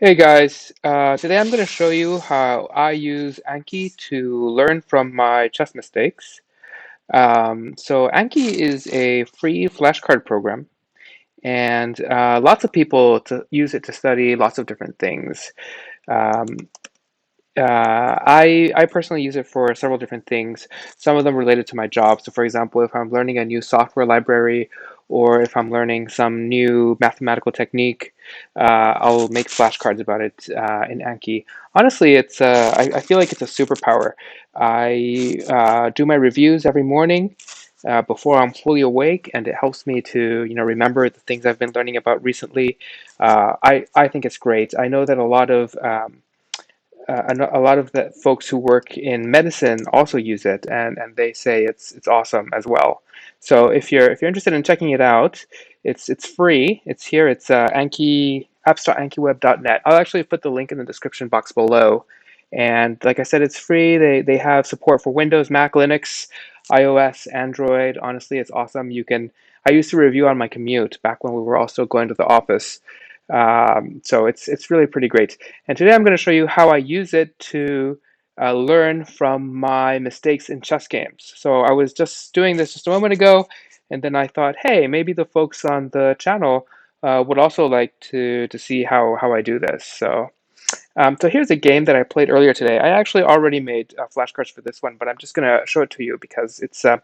Hey guys, today I'm going to show you how I use Anki to learn from my chess mistakes. So Anki is a free flashcard program, and lots of people use it to study lots of different things. Um, I personally use it for several different things, some of them related to my job. So, for example, if I'm learning a new software library or if I'm learning some new mathematical technique, I'll make flashcards about it in Anki. Honestly, I feel like it's a superpower. I do my reviews every morning before I'm fully awake, and it helps me to remember the things I've been learning about recently. I think it's great. I know that a lot of the folks who work in medicine also use it, and they say it's awesome as well. So if you're interested in checking it out, it's free. It's here. It's Anki apps.ankiweb.net. I'll actually put the link in the description box below. And like I said, it's free. They have support for Windows, Mac, Linux, iOS, Android. Honestly, it's awesome. You can. I used to review on my commute back when we were also going to the office. So it's really pretty great. And today I'm going to show you how I use it to learn from my mistakes in chess games. So I was just doing this just a moment ago, and then I thought, hey, maybe the folks on the channel would also like to see how I do this. So here's a game that I played earlier today. I actually already made flashcards for this one, but I'm just going to show it to you because it's a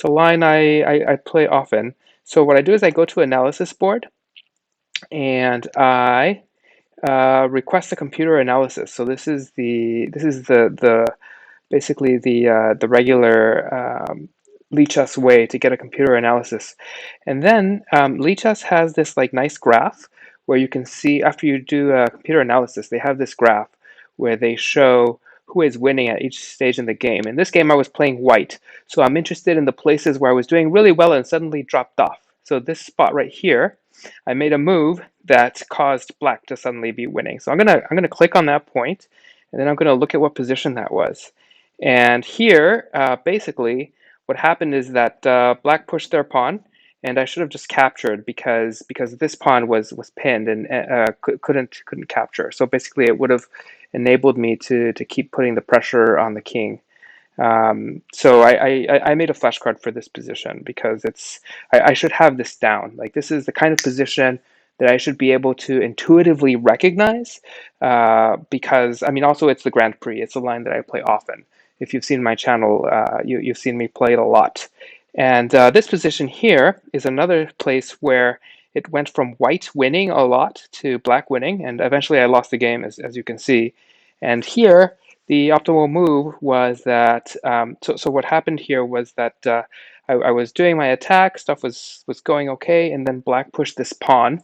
line I play often. So what I do is I go to analysis board and I request a computer analysis. So this is the basically the regular Lichess way to get a computer analysis. And then Lichess has this like nice graph where you can see after you do a computer analysis, they have this graph where they show who is winning at each stage in the game. In this game, I was playing white, so I'm interested in the places where I was doing really well and suddenly dropped off. So this spot right here, I made a move that caused black to suddenly be winning. So I'm gonna click on that point, and then I'm gonna look at what position that was. And here, basically, what happened is that black pushed their pawn, and I should have just captured because this pawn was pinned and couldn't capture. So basically, it would have enabled me to keep putting the pressure on the king. So I made a flashcard for this position because I should have this down. Like this is the kind of position that I should be able to intuitively recognize because I mean also it's the Grand Prix. It's a line that I play often. If you've seen my channel, you've seen me play it a lot. And this position here is another place where it went from white winning a lot to black winning, and eventually I lost the game, as you can see. And here, the optimal move was that. So what happened here was that I was doing my attack, stuff was going okay, and then black pushed this pawn,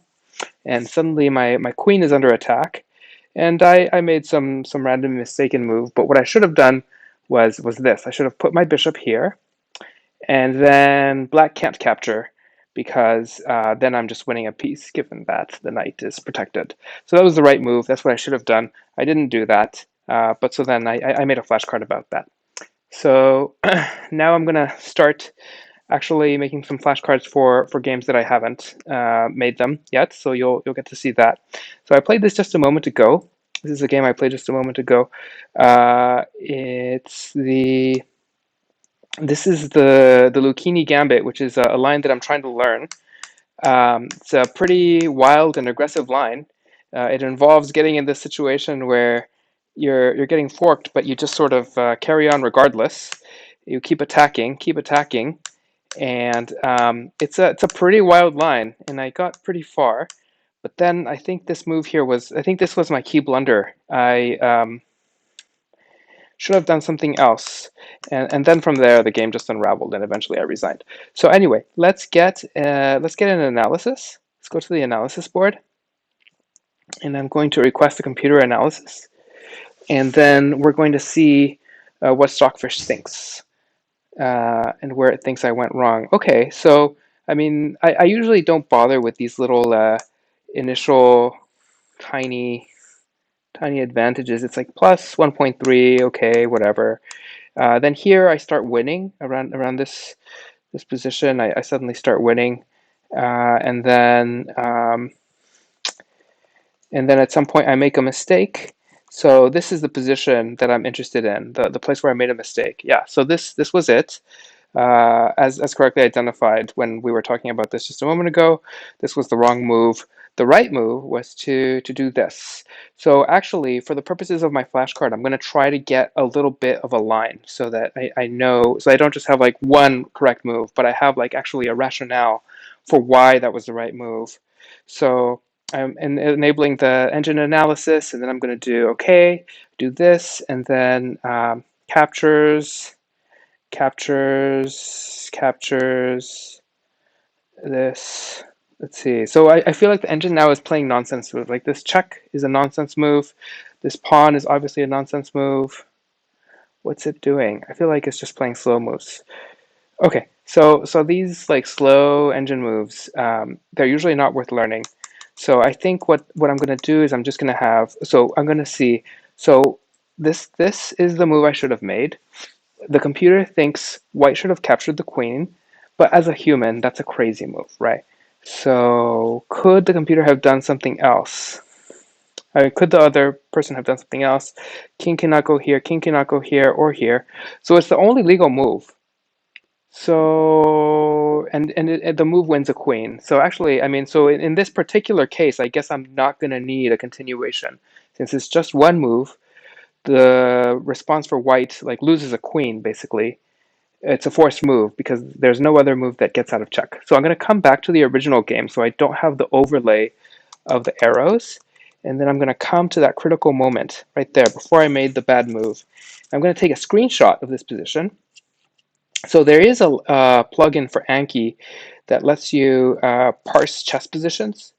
and suddenly my queen is under attack, and I made some random mistaken move. But what I should have done was this. I should have put my bishop here, and then black can't capture because then I'm just winning a piece given that the knight is protected. So that was the right move. That's what I should have done. I didn't do that. But so then I made a flashcard about that. So now I'm going to start actually making some flashcards for games that I haven't made them yet. So you'll get to see that. So I played this just a moment ago. This is a game I played just a moment ago. It's the This is the Lucchini Gambit, which is a line that I'm trying to learn. It's a pretty wild and aggressive line. It involves getting in this situation where you're getting forked, but you just sort of carry on regardless. You keep attacking, and it's a pretty wild line. And I got pretty far, but then I think this move here was I think this was my key blunder. I should have done something else. And then from there, the game just unraveled, and eventually I resigned. So anyway, let's get an analysis. Let's go to the analysis board, and I'm going to request a computer analysis, and then we're going to see what Stockfish thinks and where it thinks I went wrong. Okay, so I mean, I usually don't bother with these little initial tiny tiny advantages. It's like plus 1.3, okay, whatever. Then here I start winning around this position. I suddenly start winning, and then and then at some point I make a mistake. So this is the position that I'm interested in, the place where I made a mistake. Yeah, so this was it. As correctly identified when we were talking about this just a moment ago, this was the wrong move. The right move was to do this. So actually, for the purposes of my flashcard, I'm going to try to get a little bit of a line so that I know, so I don't just have like one correct move, but I have like actually a rationale for why that was the right move. So I'm enabling the engine analysis, and then I'm going to do okay, do this, and then captures this. Let's see. So I feel like the engine now is playing nonsense move. Like this check is a nonsense move. This pawn is obviously a nonsense move. What's it doing? I feel like it's just playing slow moves. Okay, so these like slow engine moves, they're usually not worth learning. So I think what I'm going to do is I'm just going to have, so I'm going to see, so this is the move I should have made. The computer thinks white should have captured the queen, but as a human, that's a crazy move, right? So could the computer have done something else? Could the other person have done something else? King cannot go here, king cannot go here or here. So it's the only legal move. So, the move wins a queen. So actually, I mean, so in this particular case, I guess I'm not going to need a continuation. Since it's just one move, the response for white like loses a queen, basically. It's a forced move because there's no other move that gets out of check. So I'm going to come back to the original game so I don't have the overlay of the arrows. And then I'm going to come to that critical moment right there before I made the bad move. I'm going to take a screenshot of this position. So there is a plugin for Anki that lets you parse chess positions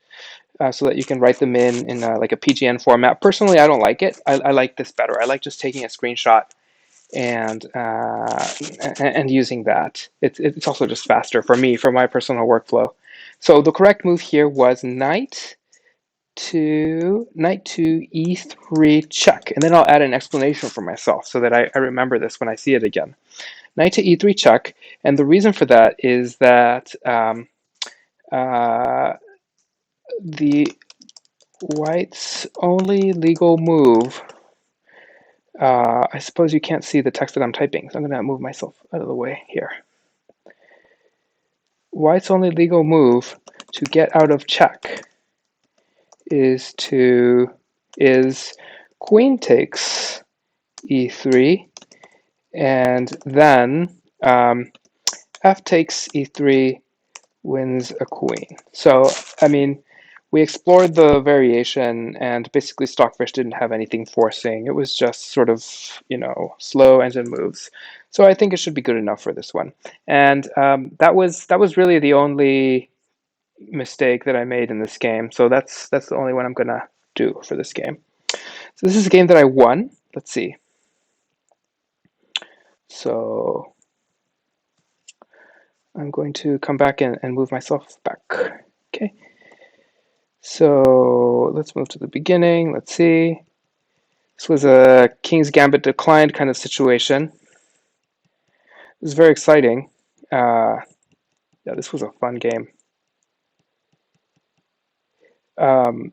so that you can write them in like a PGN format. Personally, I don't like it. I like this better. I like just taking a screenshot and using that. It's also just faster for me, for my personal workflow. So the correct move here was knight to e3 check, and then I'll add an explanation for myself so that I remember this when I see it again. Knight to e3 check, and the reason for that is that the white's only legal move. I suppose you can't see the text that I'm typing, so I'm going to move myself out of the way here. White's only legal move to get out of check is queen takes e3, and then f takes e3 wins a queen. So, I mean, we explored the variation, and basically Stockfish didn't have anything forcing. It was just sort of, slow engine moves. So I think it should be good enough for this one. And that was really the only mistake that I made in this game. So that's the only one I'm gonna do for this game. So this is a game that I won. Let's see. So I'm going to come back and move myself back. Okay. So let's move to the beginning. Let's see. This was a King's Gambit declined kind of situation. It was very exciting. Yeah, this was a fun game.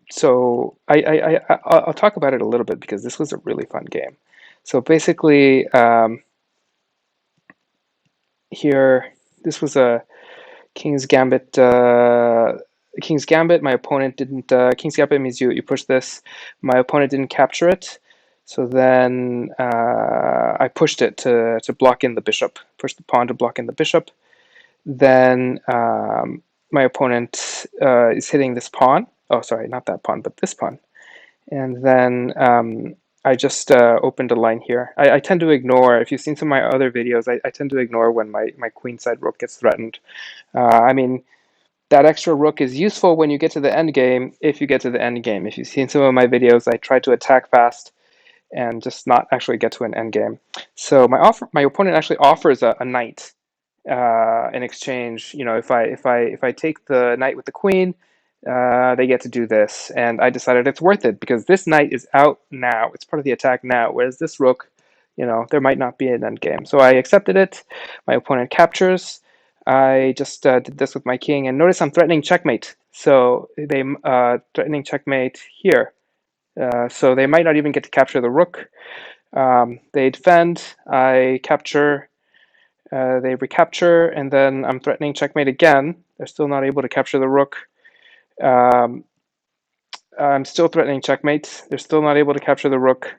So I'll talk about it a little bit because this was a really fun game. So basically, here, this was a King's Gambit. King's Gambit. My opponent didn't. King's Gambit means you push this. My opponent didn't capture it, so then I pushed it to block in the bishop. Pushed the pawn to block in the bishop. Then my opponent is hitting this pawn. Oh, sorry, not that pawn, but this pawn. And then I just opened a line here. I tend to ignore, if you've seen some of my other videos, I tend to ignore when my queenside rook gets threatened. I mean, that extra rook is useful when you get to the end game, if you get to the end game. If you've seen some of my videos, I try to attack fast and just not actually get to an end game. So my opponent actually offers a knight in exchange. If I take the knight with the queen, they get to do this, and I decided it's worth it because this knight is out now. It's part of the attack now, whereas this rook, there might not be an end game. So I accepted it. My opponent captures. I just did this with my king, and notice I'm threatening checkmate. So they threatening checkmate here. So they might not even get to capture the rook. They defend, I capture, they recapture, and then I'm threatening checkmate again. They're still not able to capture the rook. Um, I'm still threatening checkmate. They're still not able to capture the rook.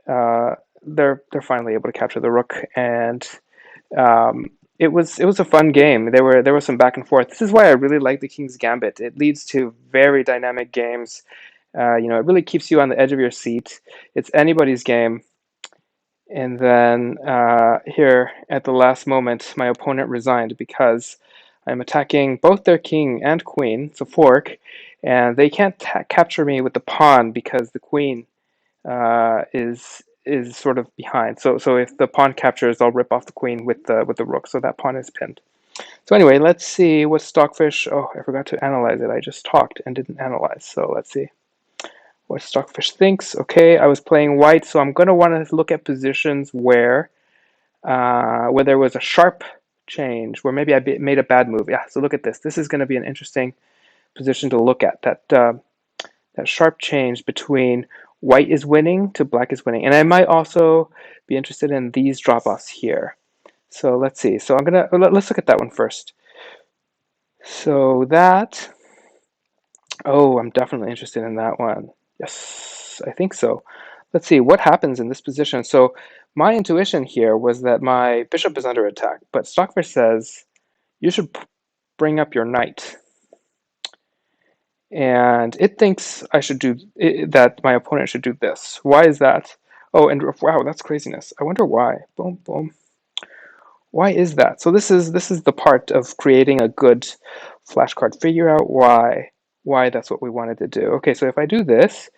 Uh, they're finally able to capture the rook, and it was a fun game. There was some back and forth. This is why I really like the King's Gambit. It leads to very dynamic games. It really keeps you on the edge of your seat. It's anybody's game. And then here at the last moment, my opponent resigned because I'm attacking both their king and queen. It's a fork, and they can't capture me with the pawn because the queen is sort of behind. So if the pawn captures, I'll rip off the queen with the rook. So that pawn is pinned. So anyway, let's see what Stockfish. Oh, I forgot to analyze it. I just talked and didn't analyze. So let's see what Stockfish thinks. Okay, I was playing white, so I'm going to want to look at positions where there was a sharp change, where maybe I made a bad move. Yeah, so look at this. This is going to be an interesting position to look at, that sharp change between white is winning to black is winning. And I might also be interested in these drop-offs here. So let's see. So let's look at that one first. So that, oh, I'm definitely interested in that one. Yes, I think so. Let's see what happens in this position. So my intuition here was that my bishop is under attack, but Stockfish says you should bring up your knight. And it thinks I should do that. My opponent should do this. Why is that? Oh, and wow, that's craziness. I wonder why. Boom, boom. Why is that? So this is the part of creating a good flashcard. Figure out why that's what we wanted to do. Okay, so if I do this,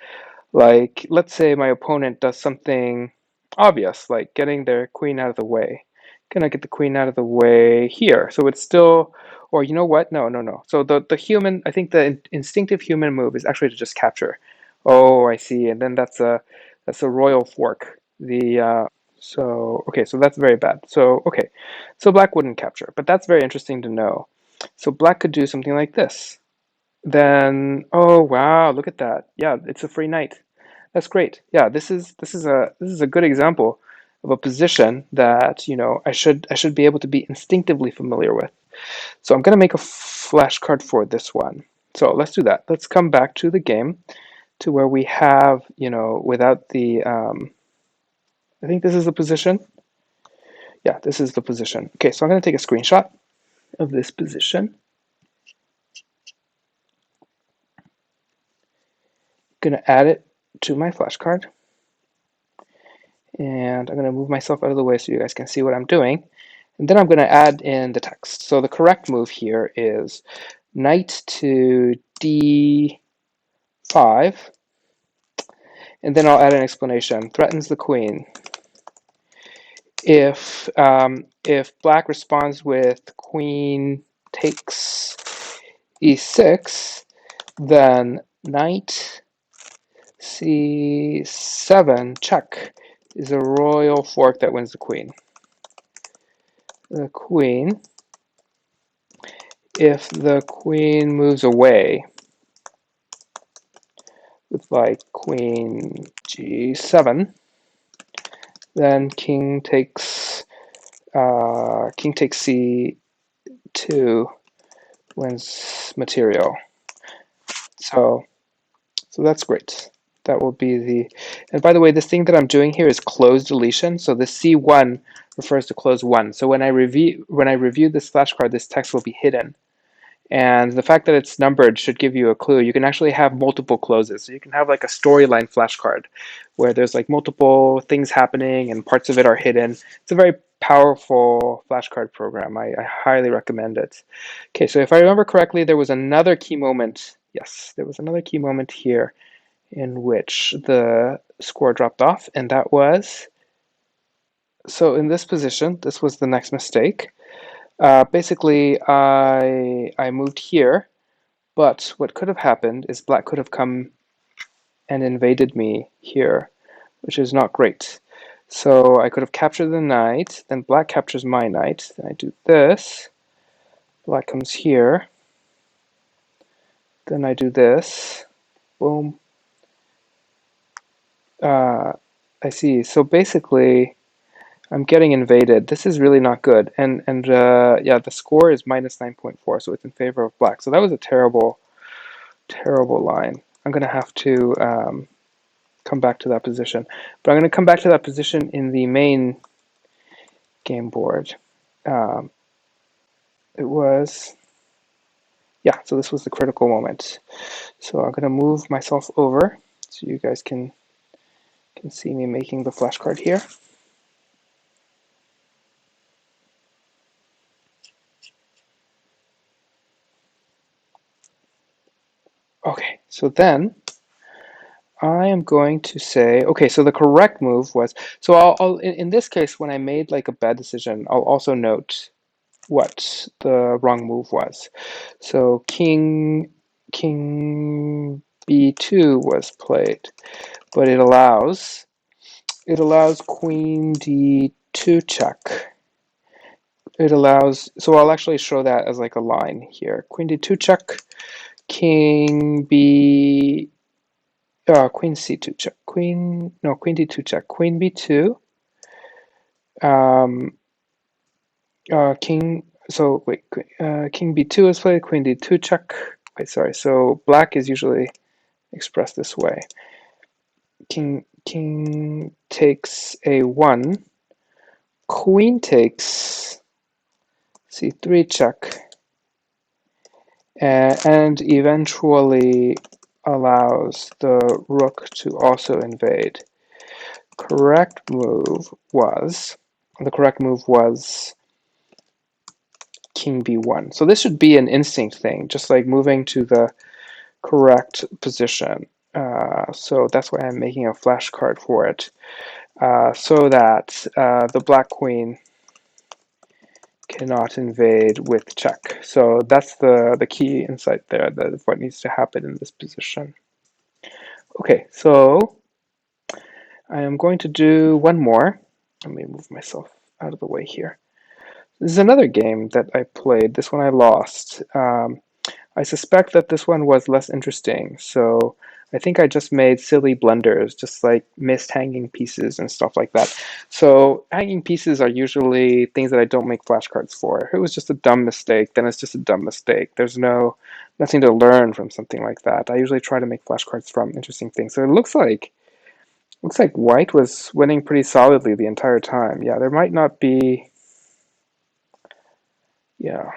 like let's say my opponent does something obvious, like getting their queen out of the way. Can I get the queen out of the way here? So it's still, or you know what? No, no, no. So the human, I think the instinctive human move is actually to just capture. Oh, I see. And then that's a royal fork. So okay, so that's very bad. So okay, so black wouldn't capture, but that's very interesting to know. So black could do something like this. Then, oh wow, look at that. Yeah, it's a free knight. That's great. Yeah, this is a good example of a position that, I should be able to be instinctively familiar with. So I'm going to make a flashcard for this one. So let's do that. Let's come back to the game to where we have, without the I think this is the position. Yeah, this is the position. Okay, so I'm going to take a screenshot of this position. Going to add it to my flashcard. And I'm going to move myself out of the way so you guys can see what I'm doing. And then I'm going to add in the text. So the correct move here is knight to d5. And then I'll add an explanation. Threatens the queen. If black responds with queen takes e6, then knight c7 check is a royal fork that wins the queen. The queen, if the queen moves away with like queen g7, then king takes c2 wins material. So that's great. That will be and by the way, this thing that I'm doing here is close deletion. So the C1 refers to close one. So when I review this flashcard, this text will be hidden. And the fact that it's numbered should give you a clue. You can actually have multiple closes. So you can have like a storyline flashcard where there's like multiple things happening and parts of it are hidden. It's a very powerful flashcard program. I highly recommend it. Okay, so if I remember correctly, there was another key moment. Yes, there was another key moment here in which the score dropped off, and that was, so in this position, this was the next mistake. Basically, I moved here, but what could have happened is black could have come and invaded me here, which is not great. So I could have captured the knight, then black captures my knight, then I do this, black comes here, then I do this, boom, Uh, I see. So basically, I'm getting invaded. This is really not good. And yeah, the score is minus 9.4, so it's in favor of black. So that was a terrible, terrible line. I'm gonna have to come back to that position. But I'm gonna come back to that position in the main game board. Um, it was, yeah, so this was the critical moment. So I'm gonna move myself over so you guys can see me making the flashcard here. Okay, so then I am going to say, okay, so the correct move was, so I'll in this case, when I made like a bad decision, I'll also note what the wrong move was. So king b2 was played, but it allows queen d2 check. It allows, so I'll actually show that as like a line here. Queen d2 check, king b queen c2 check, queen, no, queen d2 check, queen b2, um, king, so wait, king b2 is played, queen d2 check. Wait, sorry, so black is usually expressed this way. King takes a1, queen takes c3 check, and eventually allows the rook to also invade. The correct move was king b1. So this should be an instinct thing, just like moving to the correct position. So that's why I'm making a flashcard for it, so that the black queen cannot invade with check. So that's the key insight there, that what needs to happen in this position. Okay, so I am going to do one more. Let me move myself out of the way here. This is another game that I played. This one I lost. I suspect that this one was less interesting, so I think I just made silly blunders, just like missed hanging pieces and stuff like that. So hanging pieces are usually things that I don't make flashcards for. If it was just a dumb mistake, then it's just a dumb mistake. There's nothing to learn from something like that. I usually try to make flashcards from interesting things. So it looks like white was winning pretty solidly the entire time. Yeah, there might not be, yeah.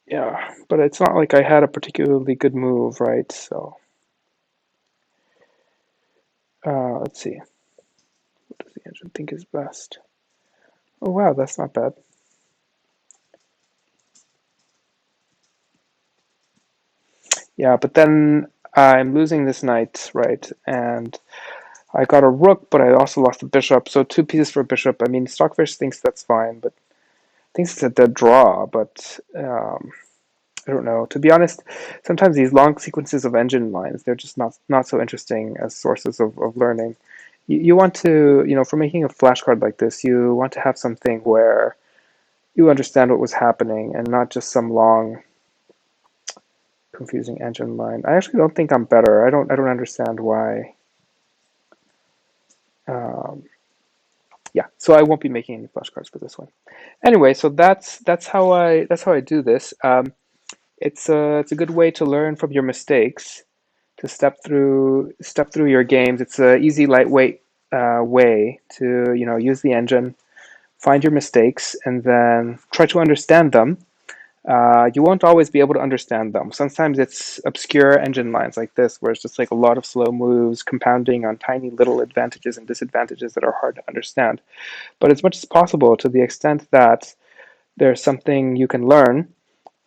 Yeah, but it's not like I had a particularly good move, right? So, let's see. What does the engine think is best? Oh, wow, that's not bad. Yeah, but then I'm losing this knight, right? And I got a rook, but I also lost a bishop. So 2 pieces for a bishop. I mean, Stockfish thinks that's fine, but thinks it's a dead draw. But I don't know. To be honest, sometimes these long sequences of engine lines, they're just not so interesting as sources of learning. You want to, for making a flashcard like this, you want to have something where you understand what was happening and not just some long, confusing engine line. I actually don't think I'm better. I don't understand why. Um, yeah, so I won't be making any flashcards for this one. Anyway, so that's how I do this. It's a good way to learn from your mistakes, to step through your games. It's a easy, lightweight way to use the engine, find your mistakes, and then try to understand them. You won't always be able to understand them. Sometimes it's obscure engine lines like this, where it's just like a lot of slow moves compounding on tiny little advantages and disadvantages that are hard to understand. But as much as possible, to the extent that there's something you can learn,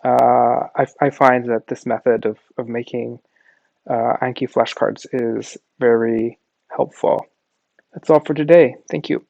I find that this method of making Anki flashcards is very helpful. That's all for today. Thank you.